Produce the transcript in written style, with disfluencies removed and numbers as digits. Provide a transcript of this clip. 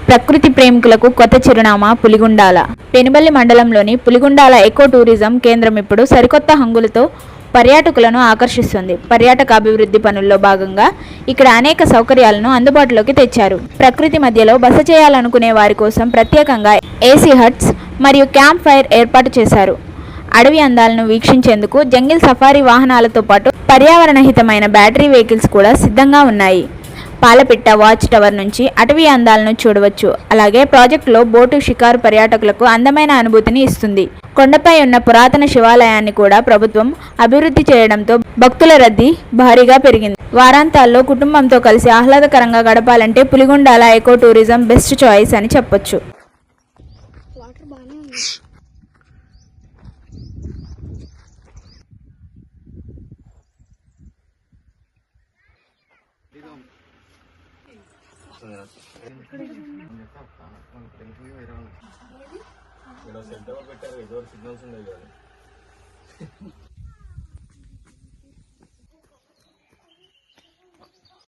ప్రకృతి ప్రేమికులకు కొత్త చిరునామా పులిగుండాల. పెనుబల్లి మండలంలోని పులిగుండాల ఎకో టూరిజం కేంద్రం ఇప్పుడు సరికొత్త హంగులతో పర్యాటకులను ఆకర్షిస్తుంది. పర్యాటక అభివృద్ధి పనుల్లో భాగంగా ఇక్కడ అనేక సౌకర్యాలను అందుబాటులోకి తెచ్చారు. ప్రకృతి మధ్యలో బస చేయాలనుకునే వారి కోసం ప్రత్యేకంగా ఏసీ హట్స్ మరియు క్యాంప్ ఫైర్ ఏర్పాటు చేశారు. అడవి అందాలను వీక్షించేందుకు జంగిల్ సఫారీ వాహనాలతో పాటు పర్యావరణ హితమైన బ్యాటరీ వెహికల్స్ కూడా సిద్ధంగా ఉన్నాయి. పాలపిట్ట వాచ్ టవర్ నుంచి అటవీ అందాలను చూడవచ్చు. అలాగే ప్రాజెక్టులో బోటు షికారు పర్యాటకులకు అందమైన అనుభూతిని ఇస్తుంది. కొండపై ఉన్న పురాతన శివాలయాన్ని కూడా ప్రభుత్వం అభివృద్ధి చేయడంతో భక్తుల రద్దీ భారీగా పెరిగింది. వారాంతాల్లో కుటుంబంతో కలిసి ఆహ్లాదకరంగా గడపాలంటే Puligundala eco tourism best choice అని చెప్పొచ్చు. సెంటర్ పెట్టారు, సిగ్నల్స్ ఉన్నాయి కదా.